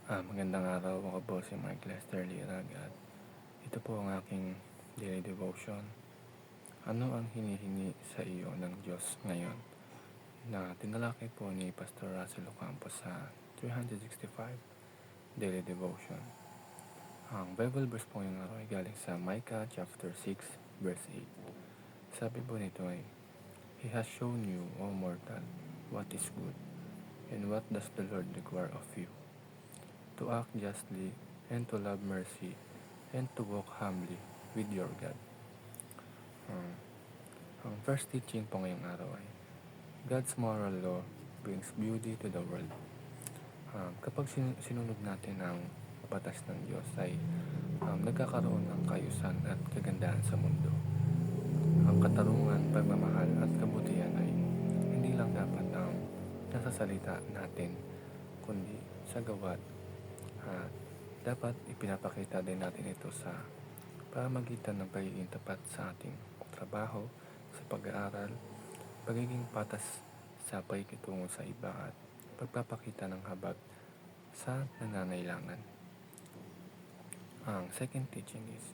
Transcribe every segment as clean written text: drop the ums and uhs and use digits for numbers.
Magandang araw. Ako po si Mark Lester Lirag at ito po ang aking daily devotion. Ano ang hinihingi sa iyo ng Diyos ngayon? Na tinalakay po ni Pastor Russell Ocampo sa 365 daily devotion. Ang Bible verse po yung araw ay galing sa Micah chapter 6 verse 8. Sabi po nito ay, He has shown you, O mortal, what is good, and what does the Lord require of you, to act justly, and to love mercy, and to walk humbly with your God. Ang first teaching po ngayong araw ay, God's moral law brings beauty to the world. Kapag sinunod natin ang batas ng Diyos ay nagkakaroon ng kaayusan at kagandahan sa mundo. Ang katarungan, pagmamahal at kabutihan ay hindi lang dapat nasa salita natin, kundi sa gawa't dapat ipinapakita din natin ito sa pamamagitan ng pagiging tapat sa ating trabaho, sa pag-aaral, pagiging patas sa pakikitungo sa iba at pagpapakita ng habag sa nangangailangan. Ang second teaching is,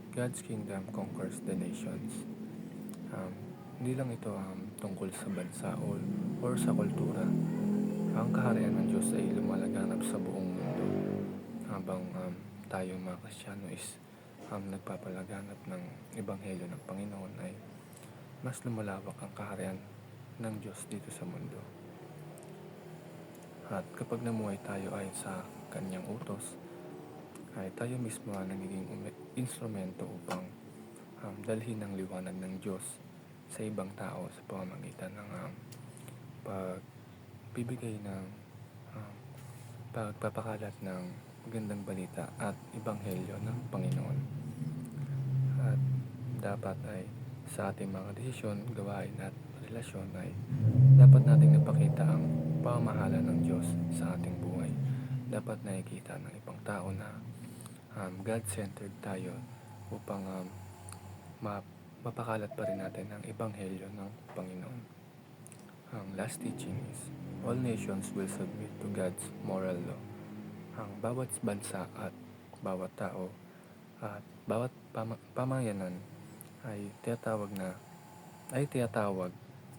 God's kingdom conquers the nations. Hindi lang ito tungkol sa bansa or sa kultura. Ang kaharian ng Diyos ay lumalaganap sa buong mundo habang tayong mga Kristiyano is nagpapalaganap ng Ebanghelyo ng Panginoon ay mas lumalawak ang kaharian ng Diyos dito sa mundo. At kapag namuhay tayo ayon sa kanyang utos, ay tayo mismo ang nagiging instrumento upang dalhin ang liwanag ng Diyos sa ibang tao sa pamamagitan ng pagbibigay ng pagpapakalat ng magandang balita at ebanghelyo ng Panginoon. At dapat ay sa ating mga desisyon, gawain at relasyon ay dapat nating napakita ang pamamahala ng Diyos sa ating buhay. Dapat nakikita ng ibang tao na God-centered tayo upang mapakalat pa rin natin ang ebanghelyo ng Panginoon. Ang last teaching is, all nations will submit to God's moral law. Ang bawat bansa at bawat tao at bawat pamayanan ay tinatawag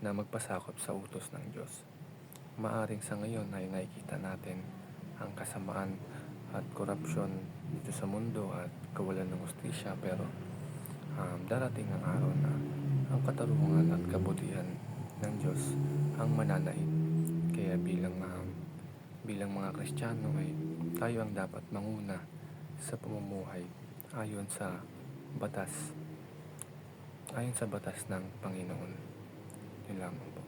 na magpasakop sa utos ng Diyos. Maaring sa ngayon ay nakikita natin ang kasamaan at korupsyon dito sa mundo at kawalan ng hustisya, pero darating ang araw na ang katarungan at kabutihan ng Diyos ang mananaig. Kaya bilang mga Kristiyano ay tayo ang dapat manguna sa pamumuhay ayon sa batas ng Panginoon. Yun lamang po.